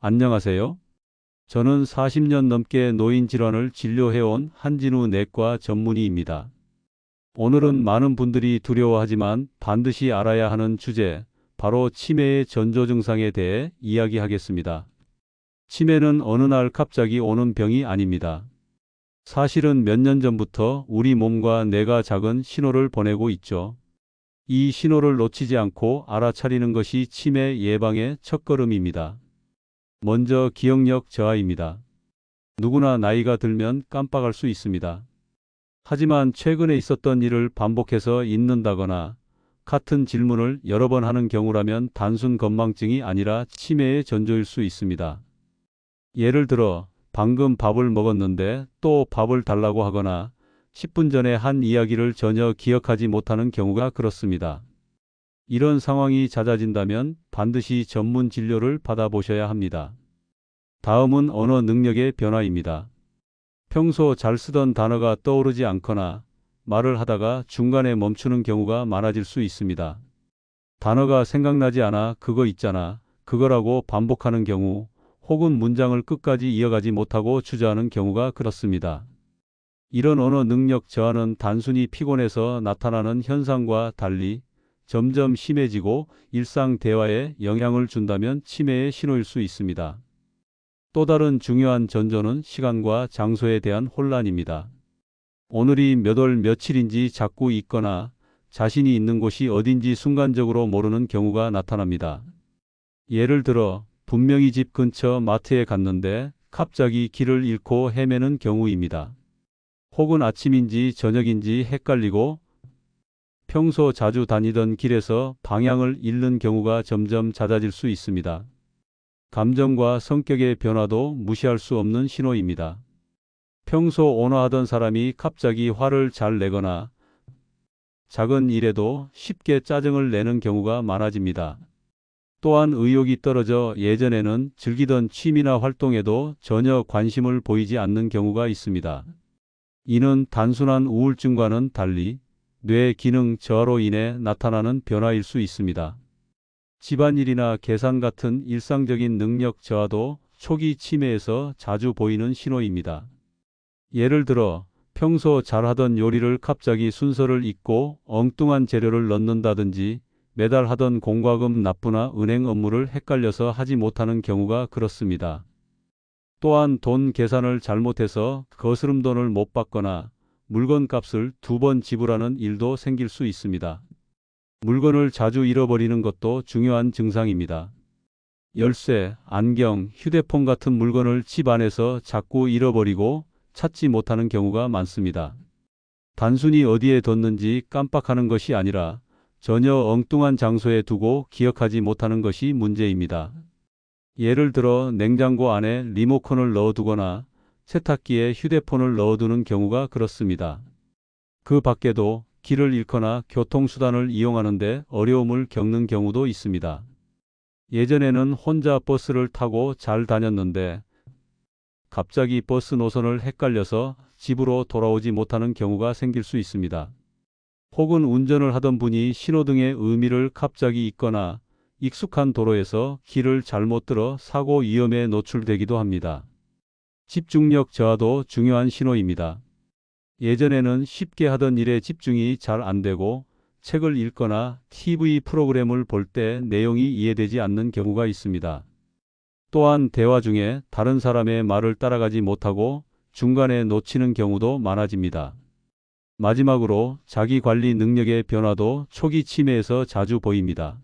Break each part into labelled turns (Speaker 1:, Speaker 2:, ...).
Speaker 1: 안녕하세요. 저는 40년 넘게 노인 질환을 진료해온 한진우 내과 전문의입니다. 오늘은 많은 분들이 두려워하지만 반드시 알아야 하는 주제, 바로 치매의 전조 증상에 대해 이야기하겠습니다. 치매는 어느 날 갑자기 오는 병이 아닙니다. 사실은 몇 년 전부터 우리 몸과 뇌가 작은 신호를 보내고 있죠. 이 신호를 놓치지 않고 알아차리는 것이 치매 예방의 첫걸음입니다. 먼저 기억력 저하입니다. 누구나 나이가 들면 깜빡할 수 있습니다. 하지만 최근에 있었던 일을 반복해서 잊는다거나 같은 질문을 여러 번 하는 경우라면 단순 건망증이 아니라 치매의 전조일 수 있습니다. 예를 들어 방금 밥을 먹었는데 또 밥을 달라고 하거나 10분 전에 한 이야기를 전혀 기억하지 못하는 경우가 그렇습니다. 이런 상황이 잦아진다면 반드시 전문 진료를 받아보셔야 합니다. 다음은 언어 능력의 변화입니다. 평소 잘 쓰던 단어가 떠오르지 않거나 말을 하다가 중간에 멈추는 경우가 많아질 수 있습니다. 단어가 생각나지 않아 그거 있잖아, 그거라고 반복하는 경우, 혹은 문장을 끝까지 이어가지 못하고 주저하는 경우가 그렇습니다. 이런 언어 능력 저하는 단순히 피곤해서 나타나는 현상과 달리 점점 심해지고 일상 대화에 영향을 준다면 치매의 신호일 수 있습니다. 또 다른 중요한 전조는 시간과 장소에 대한 혼란입니다. 오늘이 몇 월 며칠인지 자꾸 잊거나 자신이 있는 곳이 어딘지 순간적으로 모르는 경우가 나타납니다. 예를 들어 분명히 집 근처 마트에 갔는데 갑자기 길을 잃고 헤매는 경우입니다. 혹은 아침인지 저녁인지 헷갈리고 평소 자주 다니던 길에서 방향을 잃는 경우가 점점 잦아질 수 있습니다. 감정과 성격의 변화도 무시할 수 없는 신호입니다. 평소 온화하던 사람이 갑자기 화를 잘 내거나 작은 일에도 쉽게 짜증을 내는 경우가 많아집니다. 또한 의욕이 떨어져 예전에는 즐기던 취미나 활동에도 전혀 관심을 보이지 않는 경우가 있습니다. 이는 단순한 우울증과는 달리 뇌 기능 저하로 인해 나타나는 변화일 수 있습니다. 집안일이나 계산 같은 일상적인 능력 저하도 초기 치매에서 자주 보이는 신호입니다. 예를 들어 평소 잘하던 요리를 갑자기 순서를 잊고 엉뚱한 재료를 넣는다든지 매달 하던 공과금 납부나 은행 업무를 헷갈려서 하지 못하는 경우가 그렇습니다. 또한 돈 계산을 잘못해서 거스름돈을 못 받거나 물건 값을 2번 지불하는 일도 생길 수 있습니다. 물건을 자주 잃어버리는 것도 중요한 증상입니다. 열쇠, 안경, 휴대폰 같은 물건을 집 안에서 자꾸 잃어버리고 찾지 못하는 경우가 많습니다. 단순히 어디에 뒀는지 깜빡하는 것이 아니라 전혀 엉뚱한 장소에 두고 기억하지 못하는 것이 문제입니다. 예를 들어 냉장고 안에 리모컨을 넣어두거나 세탁기에 휴대폰을 넣어두는 경우가 그렇습니다. 그 밖에도 길을 잃거나 교통수단을 이용하는데 어려움을 겪는 경우도 있습니다. 예전에는 혼자 버스를 타고 잘 다녔는데 갑자기 버스 노선을 헷갈려서 집으로 돌아오지 못하는 경우가 생길 수 있습니다. 혹은 운전을 하던 분이 신호등의 의미를 갑자기 잊거나 익숙한 도로에서 길을 잘못 들어 사고 위험에 노출되기도 합니다. 집중력 저하도 중요한 신호입니다. 예전에는 쉽게 하던 일에 집중이 잘 안 되고 책을 읽거나 TV 프로그램을 볼 때 내용이 이해되지 않는 경우가 있습니다. 또한 대화 중에 다른 사람의 말을 따라가지 못하고 중간에 놓치는 경우도 많아집니다. 마지막으로 자기 관리 능력의 변화도 초기 치매에서 자주 보입니다.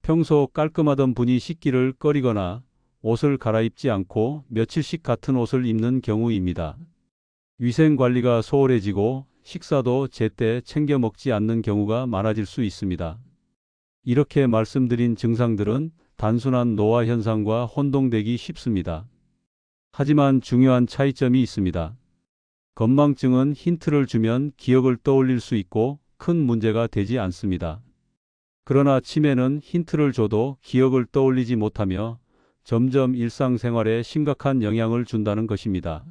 Speaker 1: 평소 깔끔하던 분이 씻기를 꺼리거나 옷을 갈아입지 않고 며칠씩 같은 옷을 입는 경우입니다. 위생 관리가 소홀해지고 식사도 제때 챙겨 먹지 않는 경우가 많아질 수 있습니다. 이렇게 말씀드린 증상들은 단순한 노화 현상과 혼동되기 쉽습니다. 하지만 중요한 차이점이 있습니다. 건망증은 힌트를 주면 기억을 떠올릴 수 있고 큰 문제가 되지 않습니다. 그러나 치매는 힌트를 줘도 기억을 떠올리지 못하며 점점 일상생활에 심각한 영향을 준다는 것입니다.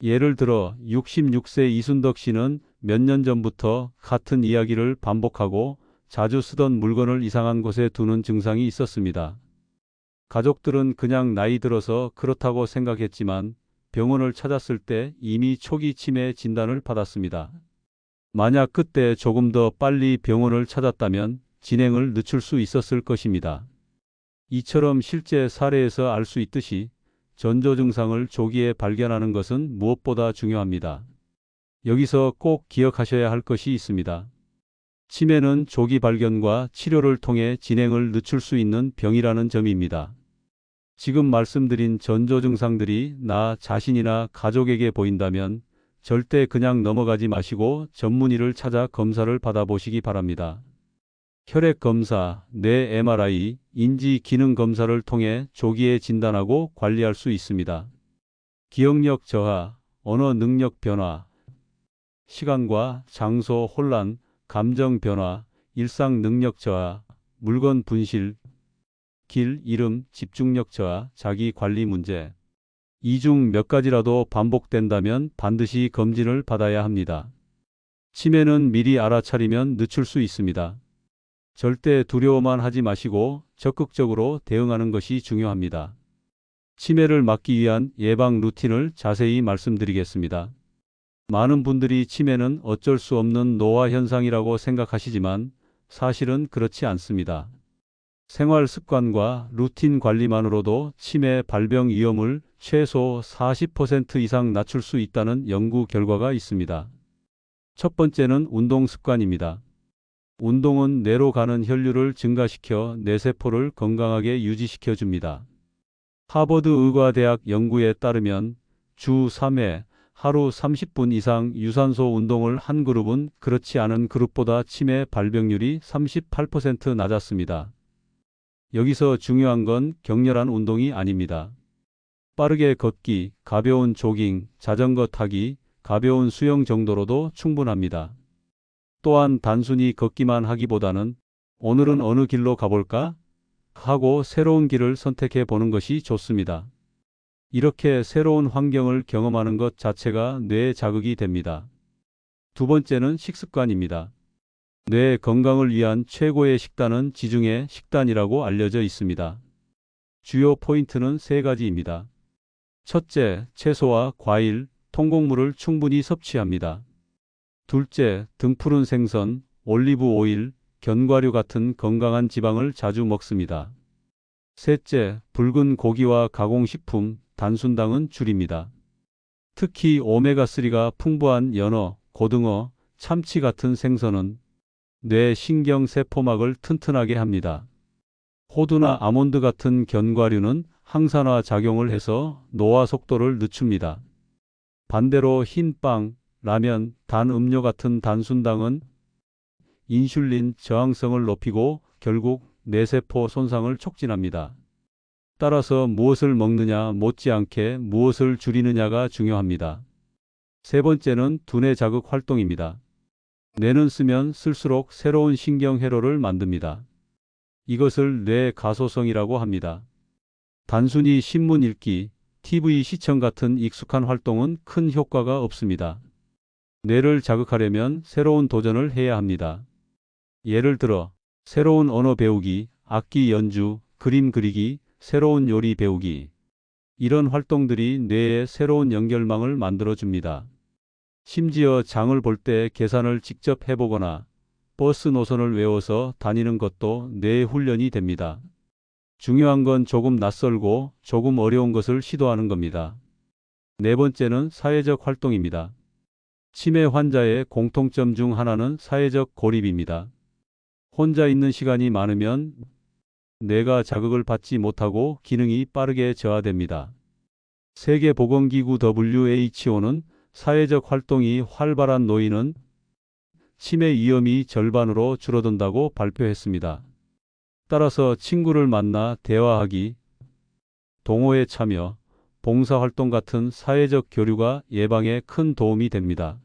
Speaker 1: 예를 들어 66세 이순덕 씨는 몇 년 전부터 같은 이야기를 반복하고 자주 쓰던 물건을 이상한 곳에 두는 증상이 있었습니다. 가족들은 그냥 나이 들어서 그렇다고 생각했지만 병원을 찾았을 때 이미 초기 치매 진단을 받았습니다. 만약 그때 조금 더 빨리 병원을 찾았다면 진행을 늦출 수 있었을 것입니다. 이처럼 실제 사례에서 알 수 있듯이 전조 증상을 조기에 발견하는 것은 무엇보다 중요합니다. 여기서 꼭 기억하셔야 할 것이 있습니다. 치매는 조기 발견과 치료를 통해 진행을 늦출 수 있는 병이라는 점입니다. 지금 말씀드린 전조 증상들이 나 자신이나 가족에게 보인다면 절대 그냥 넘어가지 마시고 전문의를 찾아 검사를 받아보시기 바랍니다. 혈액 검사, 뇌 MRI, 인지 기능 검사를 통해 조기에 진단하고 관리할 수 있습니다. 기억력 저하, 언어 능력 변화, 시간과 장소 혼란, 감정 변화, 일상 능력 저하, 물건 분실, 길 잃음, 집중력 저하, 자기 관리 문제. 이 중 몇 가지라도 반복된다면 반드시 검진을 받아야 합니다. 치매는 미리 알아차리면 늦출 수 있습니다. 절대 두려워만 하지 마시고 적극적으로 대응하는 것이 중요합니다. 치매를 막기 위한 예방 루틴을 자세히 말씀드리겠습니다. 많은 분들이 치매는 어쩔 수 없는 노화 현상이라고 생각하시지만 사실은 그렇지 않습니다. 생활 습관과 루틴 관리만으로도 치매 발병 위험을 최소 40% 이상 낮출 수 있다는 연구 결과가 있습니다. 첫 번째는 운동 습관입니다. 운동은 뇌로 가는 혈류를 증가시켜 뇌세포를 건강하게 유지시켜 줍니다. 하버드 의과대학 연구에 따르면 주 3회 하루 30분 이상 유산소 운동을 한 그룹은 그렇지 않은 그룹보다 치매 발병률이 38% 낮았습니다. 여기서 중요한 건 격렬한 운동이 아닙니다. 빠르게 걷기, 가벼운 조깅, 자전거 타기, 가벼운 수영 정도로도 충분합니다. 또한 단순히 걷기만 하기보다는 오늘은 어느 길로 가볼까? 하고 새로운 길을 선택해 보는 것이 좋습니다. 이렇게 새로운 환경을 경험하는 것 자체가 뇌에 자극이 됩니다. 두 번째는 식습관입니다. 뇌 건강을 위한 최고의 식단은 지중해 식단이라고 알려져 있습니다. 주요 포인트는 세 가지입니다. 첫째, 채소와 과일, 통곡물을 충분히 섭취합니다. 둘째, 등푸른 생선, 올리브 오일, 견과류 같은 건강한 지방을 자주 먹습니다. 셋째, 붉은 고기와 가공식품, 단순당은 줄입니다. 특히 오메가3가 풍부한 연어, 고등어, 참치 같은 생선은 뇌 신경세포막을 튼튼하게 합니다. 호두나 아몬드 같은 견과류는 항산화 작용을 해서 노화 속도를 늦춥니다. 반대로 흰빵, 라면, 단 음료 같은 단순당은 인슐린 저항성을 높이고 결국 뇌세포 손상을 촉진합니다. 따라서 무엇을 먹느냐 못지않게 무엇을 줄이느냐가 중요합니다. 세 번째는 두뇌 자극 활동입니다. 뇌는 쓰면 쓸수록 새로운 신경회로를 만듭니다. 이것을 뇌 가소성이라고 합니다. 단순히 신문 읽기, TV 시청 같은 익숙한 활동은 큰 효과가 없습니다. 뇌를 자극하려면 새로운 도전을 해야 합니다. 예를 들어 새로운 언어 배우기, 악기 연주, 그림 그리기, 새로운 요리 배우기. 이런 활동들이 뇌에 새로운 연결망을 만들어줍니다. 심지어 장을 볼 때 계산을 직접 해보거나 버스 노선을 외워서 다니는 것도 뇌 훈련이 됩니다. 중요한 건 조금 낯설고 조금 어려운 것을 시도하는 겁니다. 네 번째는 사회적 활동입니다. 치매 환자의 공통점 중 하나는 사회적 고립입니다. 혼자 있는 시간이 많으면 뇌가 자극을 받지 못하고 기능이 빠르게 저하됩니다. 세계보건기구 WHO는 사회적 활동이 활발한 노인은 치매 위험이 절반으로 줄어든다고 발표했습니다. 따라서 친구를 만나 대화하기, 동호회 참여, 봉사활동 같은 사회적 교류가 예방에 큰 도움이 됩니다.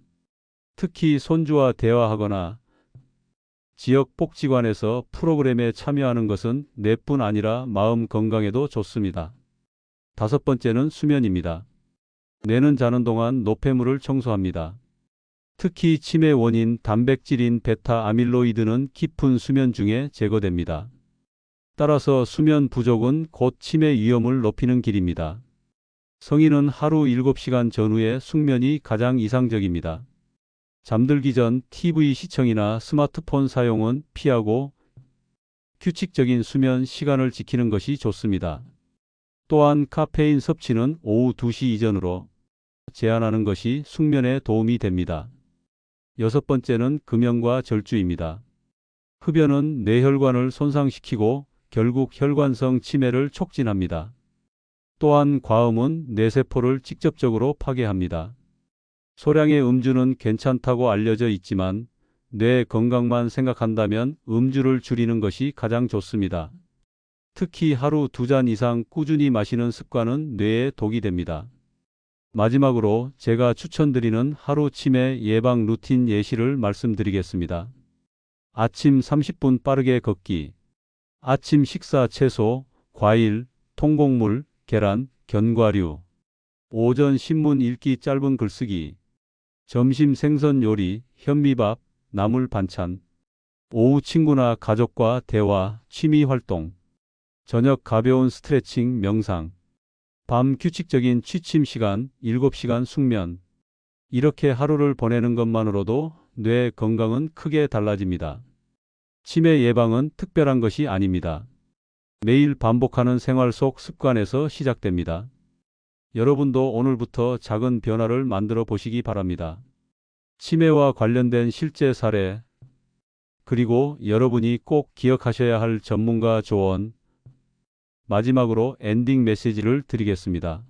Speaker 1: 특히 손주와 대화하거나 지역 복지관에서 프로그램에 참여하는 것은 뇌뿐 아니라 마음 건강에도 좋습니다. 다섯 번째는 수면입니다. 뇌는 자는 동안 노폐물을 청소합니다. 특히 치매 원인 단백질인 베타 아밀로이드는 깊은 수면 중에 제거됩니다. 따라서 수면 부족은 곧 치매 위험을 높이는 길입니다. 성인은 하루 7시간 전후의 숙면이 가장 이상적입니다. 잠들기 전 TV 시청이나 스마트폰 사용은 피하고 규칙적인 수면 시간을 지키는 것이 좋습니다. 또한 카페인 섭취는 오후 2시 이전으로 제한하는 것이 숙면에 도움이 됩니다. 여섯 번째는 금연과 절주입니다. 흡연은 뇌혈관을 손상시키고 결국 혈관성 치매를 촉진합니다. 또한 과음은 뇌세포를 직접적으로 파괴합니다. 소량의 음주는 괜찮다고 알려져 있지만 뇌 건강만 생각한다면 음주를 줄이는 것이 가장 좋습니다. 특히 하루 2잔 이상 꾸준히 마시는 습관은 뇌에 독이 됩니다. 마지막으로 제가 추천드리는 하루 치매 예방 루틴 예시를 말씀드리겠습니다. 아침 30분 빠르게 걷기. 아침 식사 채소, 과일, 통곡물, 계란, 견과류. 오전 신문 읽기 짧은 글쓰기. 점심 생선 요리, 현미밥, 나물 반찬. 오후 친구나 가족과 대화, 취미 활동. 저녁 가벼운 스트레칭, 명상. 밤 규칙적인 취침 시간, 7시간 숙면. 이렇게 하루를 보내는 것만으로도 뇌 건강은 크게 달라집니다. 치매 예방은 특별한 것이 아닙니다. 매일 반복하는 생활 속 습관에서 시작됩니다. 여러분도 오늘부터 작은 변화를 만들어 보시기 바랍니다. 치매와 관련된 실제 사례, 그리고 여러분이 꼭 기억하셔야 할 전문가 조언, 마지막으로 엔딩 메시지를 드리겠습니다.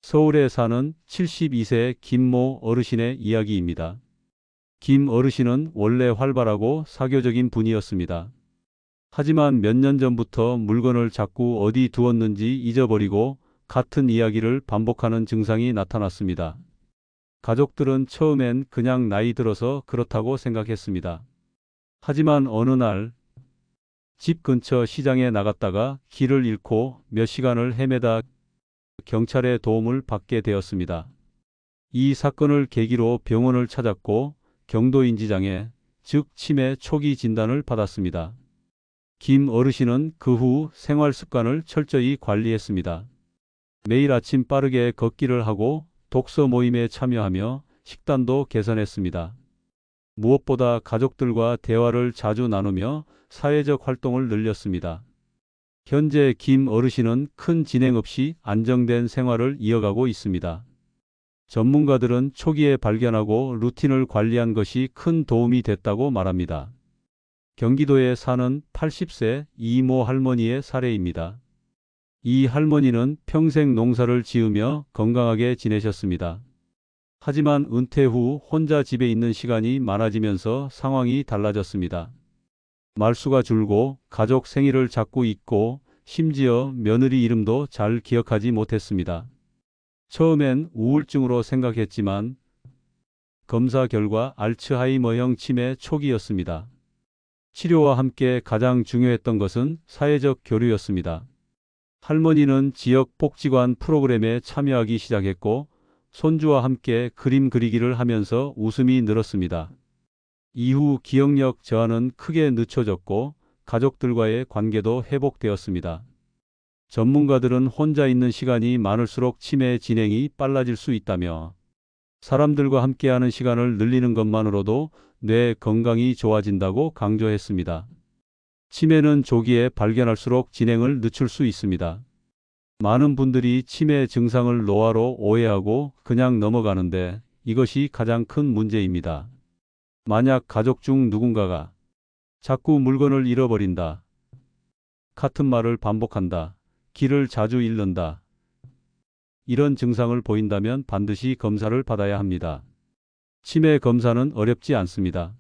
Speaker 1: 서울에 사는 72세 김모 어르신의 이야기입니다. 김 어르신은 원래 활발하고 사교적인 분이었습니다. 하지만 몇 년 전부터 물건을 자꾸 어디 두었는지 잊어버리고 같은 이야기를 반복하는 증상이 나타났습니다. 가족들은 처음엔 그냥 나이 들어서 그렇다고 생각했습니다. 하지만 어느 날 집 근처 시장에 나갔다가 길을 잃고 몇 시간을 헤매다 경찰의 도움을 받게 되었습니다. 이 사건을 계기로 병원을 찾았고 경도인지장애, 즉 치매 초기 진단을 받았습니다. 김 어르신은 그 후 생활 습관을 철저히 관리했습니다. 매일 아침 빠르게 걷기를 하고 독서 모임에 참여하며 식단도 개선했습니다. 무엇보다 가족들과 대화를 자주 나누며 사회적 활동을 늘렸습니다. 현재 김 어르신은 큰 진행 없이 안정된 생활을 이어가고 있습니다. 전문가들은 초기에 발견하고 루틴을 관리한 것이 큰 도움이 됐다고 말합니다. 경기도에 사는 80세 이모 할머니의 사례입니다. 이 할머니는 평생 농사를 지으며 건강하게 지내셨습니다. 하지만 은퇴 후 혼자 집에 있는 시간이 많아지면서 상황이 달라졌습니다. 말수가 줄고 가족 생일을 자꾸 잊고 심지어 며느리 이름도 잘 기억하지 못했습니다. 처음엔 우울증으로 생각했지만 검사 결과 알츠하이머형 치매 초기였습니다. 치료와 함께 가장 중요했던 것은 사회적 교류였습니다. 할머니는 지역 복지관 프로그램에 참여하기 시작했고 손주와 함께 그림 그리기를 하면서 웃음이 늘었습니다. 이후 기억력 저하는 크게 늦춰졌고 가족들과의 관계도 회복되었습니다. 전문가들은 혼자 있는 시간이 많을수록 치매 진행이 빨라질 수 있다며 사람들과 함께하는 시간을 늘리는 것만으로도 뇌 건강이 좋아진다고 강조했습니다. 치매는 조기에 발견할수록 진행을 늦출 수 있습니다. 많은 분들이 치매 증상을 노화로 오해하고 그냥 넘어가는데 이것이 가장 큰 문제입니다. 만약 가족 중 누군가가 자꾸 물건을 잃어버린다, 같은 말을 반복한다, 길을 자주 잃는다, 이런 증상을 보인다면 반드시 검사를 받아야 합니다. 치매 검사는 어렵지 않습니다.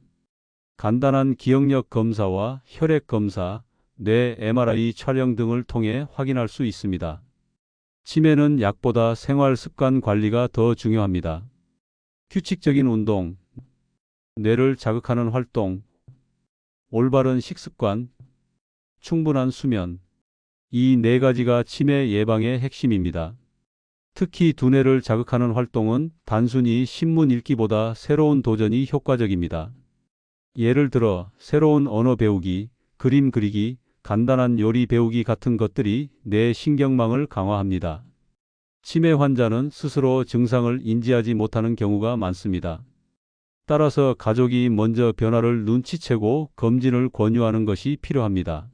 Speaker 1: 간단한 기억력 검사와 혈액 검사, 뇌 MRI 촬영 등을 통해 확인할 수 있습니다. 치매는 약보다 생활 습관 관리가 더 중요합니다. 규칙적인 운동, 뇌를 자극하는 활동, 올바른 식습관, 충분한 수면, 이 네 가지가 치매 예방의 핵심입니다. 특히 두뇌를 자극하는 활동은 단순히 신문 읽기보다 새로운 도전이 효과적입니다. 예를 들어 새로운 언어 배우기, 그림 그리기, 간단한 요리 배우기 같은 것들이 뇌 신경망을 강화합니다. 치매 환자는 스스로 증상을 인지하지 못하는 경우가 많습니다. 따라서 가족이 먼저 변화를 눈치채고 검진을 권유하는 것이 필요합니다.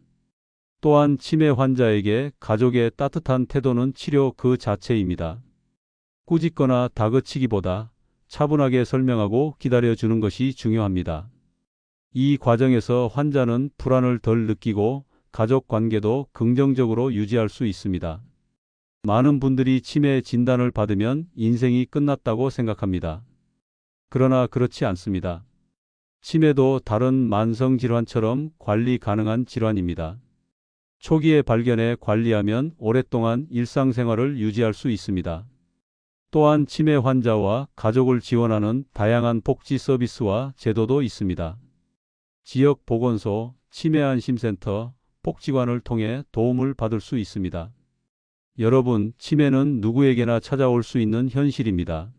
Speaker 1: 또한 치매 환자에게 가족의 따뜻한 태도는 치료 그 자체입니다. 꾸짖거나 다그치기보다 차분하게 설명하고 기다려주는 것이 중요합니다. 이 과정에서 환자는 불안을 덜 느끼고 가족 관계도 긍정적으로 유지할 수 있습니다. 많은 분들이 치매 진단을 받으면 인생이 끝났다고 생각합니다. 그러나 그렇지 않습니다. 치매도 다른 만성 질환처럼 관리 가능한 질환입니다. 초기에 발견해 관리하면 오랫동안 일상생활을 유지할 수 있습니다. 또한 치매 환자와 가족을 지원하는 다양한 복지 서비스와 제도도 있습니다. 지역 보건소, 치매안심센터, 복지관을 통해 도움을 받을 수 있습니다. 여러분, 치매는 누구에게나 찾아올 수 있는 현실입니다.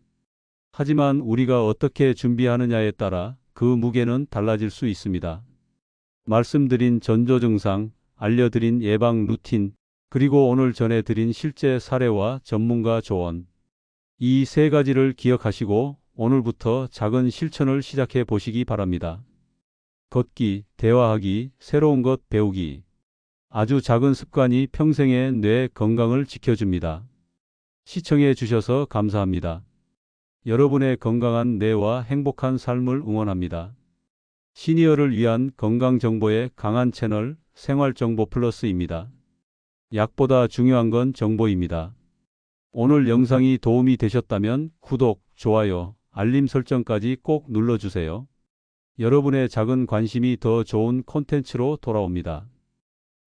Speaker 1: 하지만 우리가 어떻게 준비하느냐에 따라 그 무게는 달라질 수 있습니다. 말씀드린 전조증상, 알려드린 예방 루틴, 그리고 오늘 전해드린 실제 사례와 전문가 조언. 이 세 가지를 기억하시고 오늘부터 작은 실천을 시작해 보시기 바랍니다. 걷기, 대화하기, 새로운 것 배우기. 아주 작은 습관이 평생의 뇌 건강을 지켜줍니다. 시청해 주셔서 감사합니다. 여러분의 건강한 뇌와 행복한 삶을 응원합니다. 시니어를 위한 건강 정보의 강한 채널 생활정보 플러스입니다. 약보다 중요한 건 정보입니다. 오늘 영상이 도움이 되셨다면 구독, 좋아요, 알림 설정까지 꼭 눌러주세요. 여러분의 작은 관심이 더 좋은 콘텐츠로 돌아옵니다.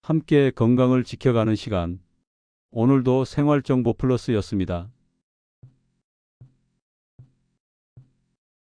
Speaker 1: 함께 건강을 지켜가는 시간. 오늘도 생활정보 플러스였습니다.